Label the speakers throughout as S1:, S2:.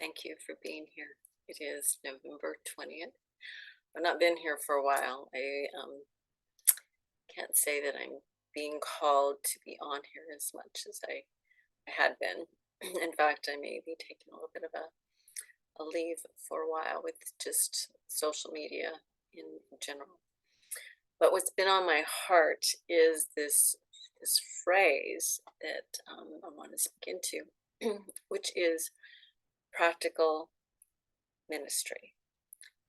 S1: Thank you for being here. It is November 20th. I've not been here for a while. I can't say that I'm being called to be on here as much as I had been. In fact, I may be taking a little bit of a leave for a while with just social media in general. But what's been on my heart is this phrase that I want to speak into, which is practical ministry.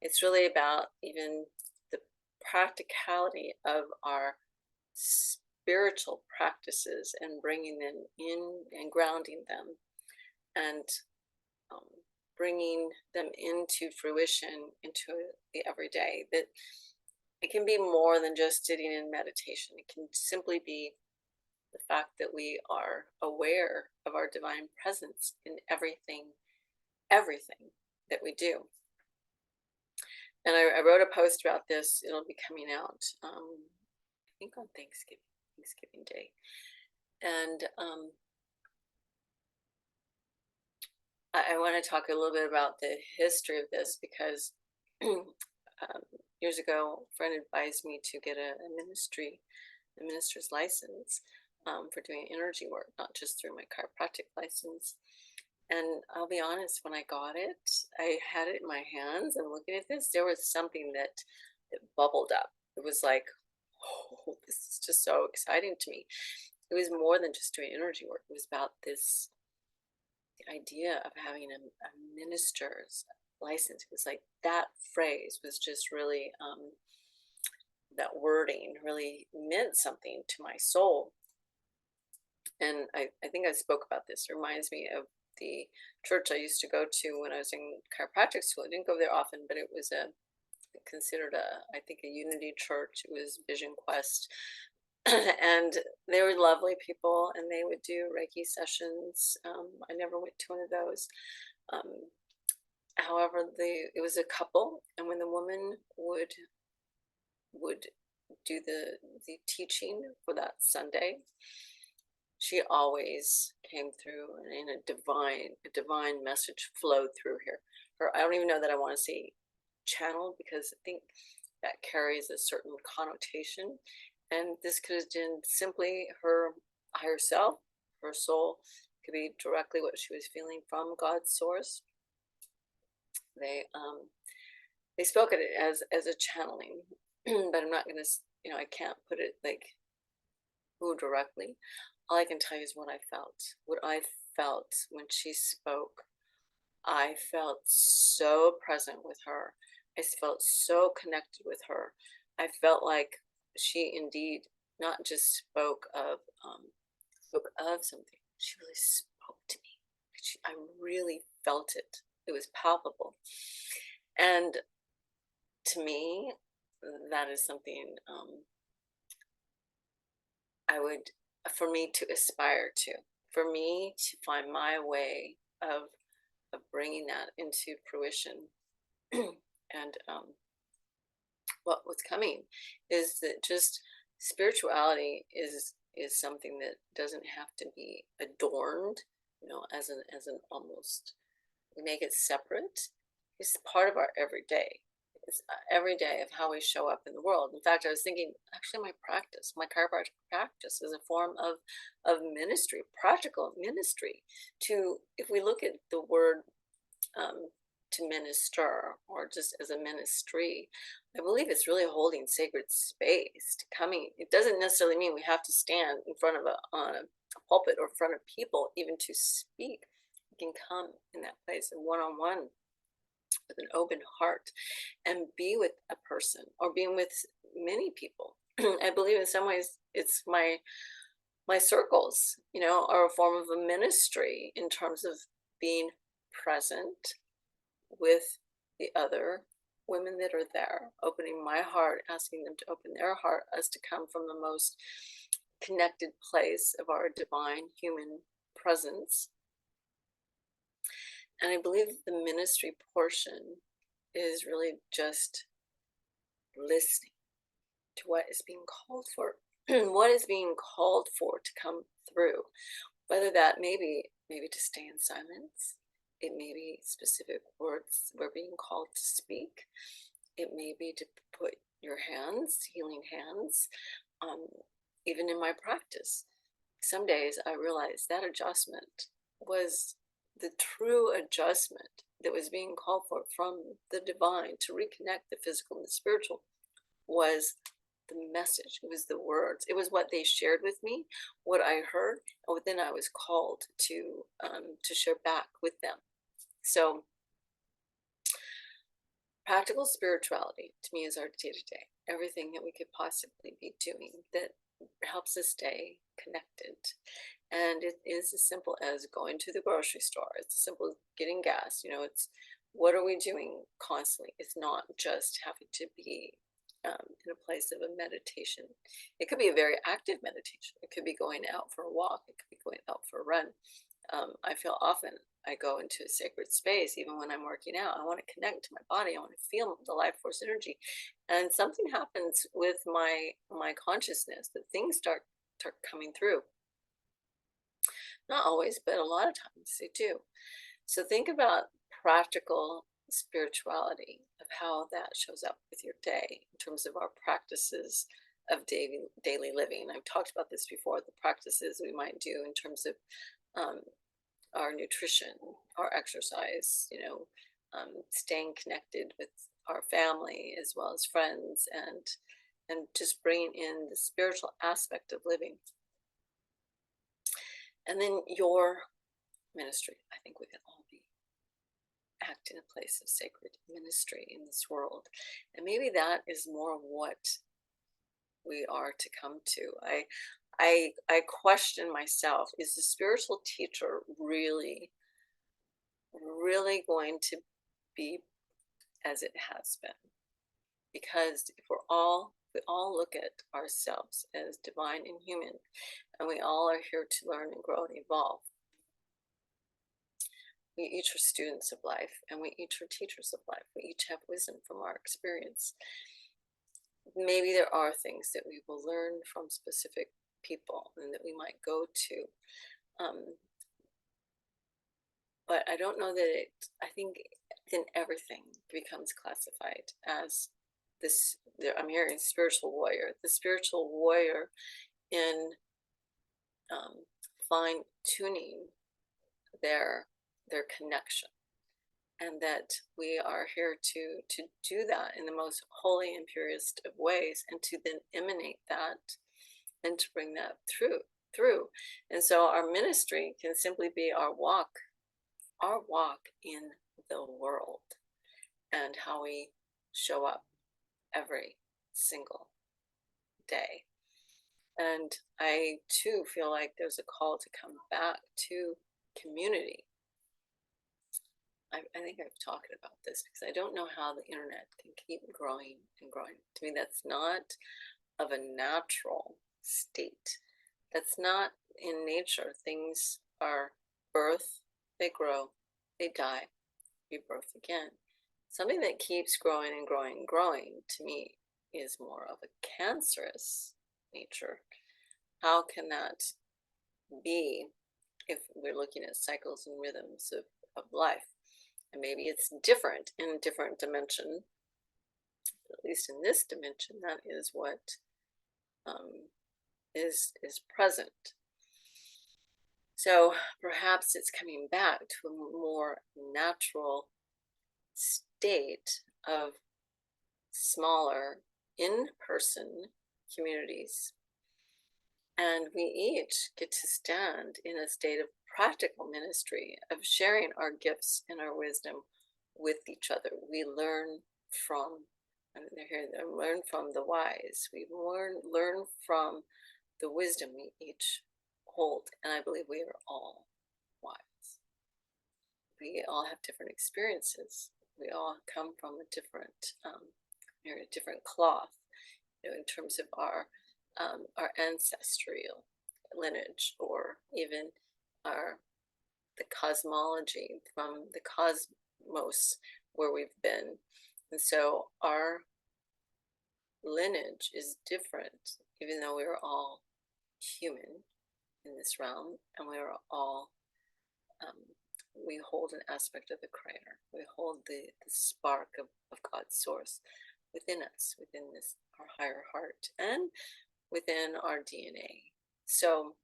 S1: It's really about even the practicality of our spiritual practices and bringing them in and grounding them and um, bringing them into fruition, into the everyday. That it can be more than just sitting in meditation. It can simply be the fact that we are aware of our divine presence in everything that we do. And I wrote a post about this. It'll be coming out, I think on Thanksgiving Day. And I want to talk a little bit about the history of this because years ago, a friend advised me to get a minister's license for doing energy work, not just through my chiropractic license. And I'll be honest, when I got it, I had it in my hands and looking at this, there was something that bubbled up. It was like, oh, this is just so exciting to me. It was more than just doing energy work. It was about the idea of having a minister's license. It was like that phrase was just really, that wording really meant something to my soul. And I think I spoke about this. It reminds me of the church I used to go to when I was in chiropractic school. I didn't go there often, but it was considered I think a unity church. It was Vision Quest. And they were lovely people, and they would do Reiki sessions. I never went to one of those. However, it was a couple, and when the woman would do the teaching for that Sunday, she always came through and in a divine message flowed through her. I don't even know that I want to say channel, because I think that carries a certain connotation. And this could have been simply her higher self, her soul. It could be directly what she was feeling from God's source. They spoke at it as a channeling, but I'm not going to, I can't put it like who directly. All I can tell you is what I felt. What I felt when she spoke. I felt so present with her. I felt so connected with her. I felt like she indeed not just spoke of something. She really spoke to me. I really felt it. It was palpable. And to me, that is something for me to aspire to, for me to find my way of bringing that into fruition. And what's coming is that just spirituality is something that doesn't have to be adorned, as an almost, we make it separate. It's part of our everyday. It's every day of how we show up in the world. In fact, I was thinking, actually, my chiropractic practice is a form of ministry, practical ministry. If we look at the word to minister, or just as a ministry, I believe it's really holding sacred space to coming. It doesn't necessarily mean we have to stand in front of on a pulpit or in front of people even to speak. We can come in that place and one-on-one with an open heart and be with a person, or being with many people. I believe in some ways it's my circles, are a form of a ministry in terms of being present with the other women that are there, opening my heart, asking them to open their heart, us to come from the most connected place of our divine human presence. And I believe the ministry portion is really just listening to what is being called for, what is being called for to come through, whether that maybe to stay in silence. It may be specific words we're being called to speak. It may be to put your hands, healing hands, even in my practice. Some days I realized that adjustment was the true adjustment that was being called for from the divine to reconnect the physical and the spiritual was the message. It was the words. It was what they shared with me, what I heard, and what then I was called to share back with them. So practical spirituality to me is our day-to-day, everything that we could possibly be doing that helps us stay connected. And it is as simple as going to the grocery store. It's as simple as getting gas. It's what are we doing constantly? It's not just having to be in a place of a meditation. It could be a very active meditation. It could be going out for a walk. It could be going out for a run. I feel often I go into a sacred space, even when I'm working out. I want to connect to my body. I want to feel the life force energy, and something happens with my consciousness that things start coming through. Not always, but a lot of times they do. So think about practical spirituality, of how that shows up with your day in terms of our practices of daily living. I've talked about this before, the practices we might do in terms of our nutrition, our exercise, staying connected with our family as well as friends, and just bringing in the spiritual aspect of living. And then your ministry. I think we can all act in a place of sacred ministry in this world. And maybe that is more what we are to come to. I question myself, is the spiritual teacher really going to be as it has been? Because if we all look at ourselves as divine and human, and we all are here to learn and grow and evolve. We each are students of life, and we each are teachers of life. We each have wisdom from our experience. Maybe there are things that we will learn from specific people and that we might go to. But I don't know that I think then everything becomes classified as this. I'm hearing spiritual warrior. The spiritual warrior in fine tuning their connection, and that we are here to do that in the most holy and purest of ways, and to then emanate that and to bring that through. And so our ministry can simply be our walk in the world, and how we show up every single day. And I too feel like there's a call to come back to community. I think I've talked about this because I don't know how the internet can keep growing and growing. To me, that's not of a natural state. That's not in nature. Things are birth, they grow, they die, rebirth again. Something that keeps growing and growing and growing, to me, is more of a cancerous nature. How can that be if we're looking at cycles and rhythms of life? And maybe it's different in a different dimension. At least in this dimension, that is what is present. So perhaps it's coming back to a more natural state of smaller in-person communities. And we each get to stand in a state of practical ministry, of sharing our gifts and our wisdom with each other. We learn from, and they're here, they learn from the wise. We learn from the wisdom we each hold. And I believe we are all wise. We all have different experiences. We all come from a different, a different cloth, in terms of our ancestral lineage, or even the cosmology from the cosmos where we've been. And so our lineage is different, even though we are all human in this realm, and we are all we hold an aspect of the Creator. We hold the spark of God's source within us, within this our higher heart, and within our DNA. So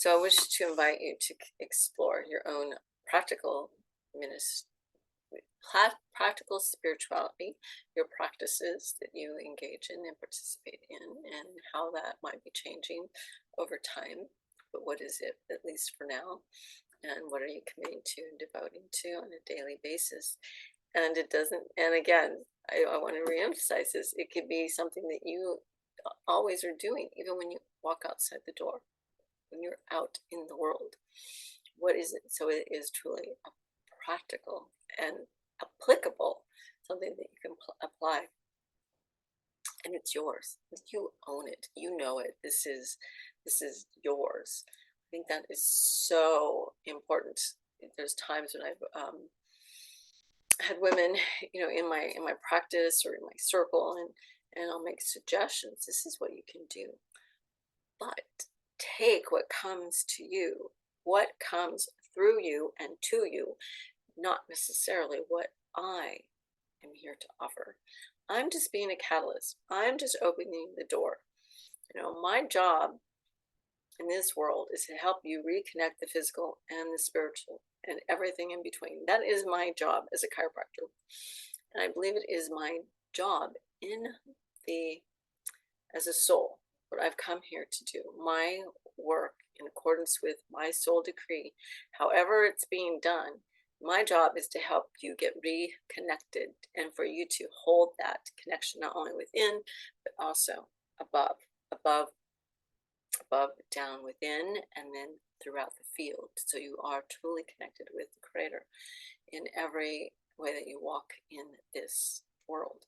S1: I wish to invite you to explore your own practical ministry, practical spirituality, your practices that you engage in and participate in, and how that might be changing over time. But what is it, at least for now? And what are you committing to and devoting to on a daily basis? And it doesn't, and again, I want to reemphasize this, it could be something that you always are doing, even when you walk outside the door, when you're out in the world. What is it? So it is truly a practical and applicable, something that you can apply, and it's yours. You own it. You know it. This is yours. I think that is so important. There's times when I've had women, in my practice or in my circle, and I'll make suggestions. This is what you can do, but take what comes to you, what comes through you and to you, not necessarily what I am here to offer. I'm just being a catalyst. I'm just opening the door. My job in this world is to help you reconnect the physical and the spiritual and everything in between. That is my job as a chiropractor. And I believe it is my job as a soul, what I've come here to do, my work in accordance with my soul decree, however it's being done. My job is to help you get reconnected and for you to hold that connection not only within, but also above, down within, and then throughout the field. So you are truly connected with the Creator in every way that you walk in this world.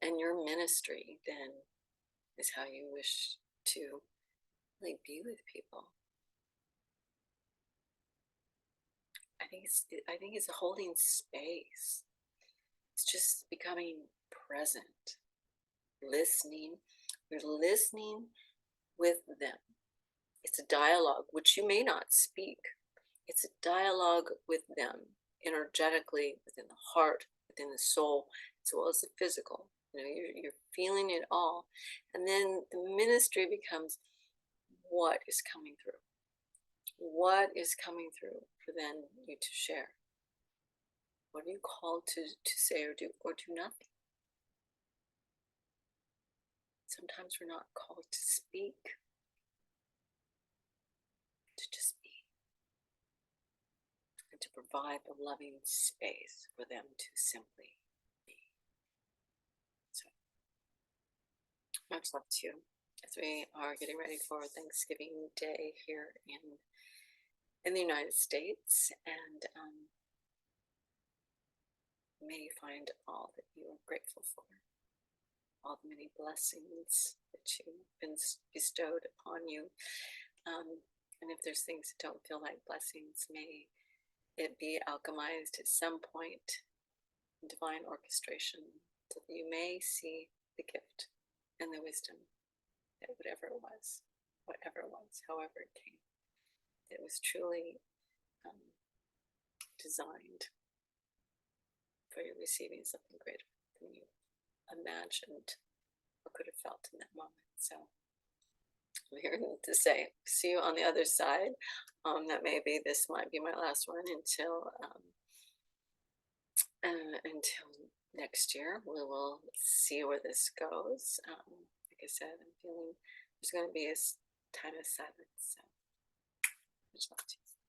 S1: And your ministry then is how you wish to really be with people. I think it's holding space. It's just becoming present, listening. You're listening with them. It's a dialogue which you may not speak. It's a dialogue with them energetically, within the heart, within the soul, as well as the physical. You're feeling it all. And then the ministry becomes what is coming through. What is coming through for then you to share? What are you called to say or do nothing? Sometimes we're not called to speak, to just be, and to provide a loving space for them to simply be. So, much love to you as we are getting ready for Thanksgiving Day here in the United States, and may you find all that you are grateful for, all the many blessings that you've been bestowed upon you. And if there's things that don't feel like blessings, may it be alchemized at some point in divine orchestration, so that you may see the gift and the wisdom that whatever it was, however it came, it was truly designed for you receiving something greater than you imagined or could have felt in that moment. So I'm here to say, see you on the other side. That maybe this might be my last one until next year. We will see where this goes. Like I said, I'm feeling there's going to be a time of silence. So much love to you.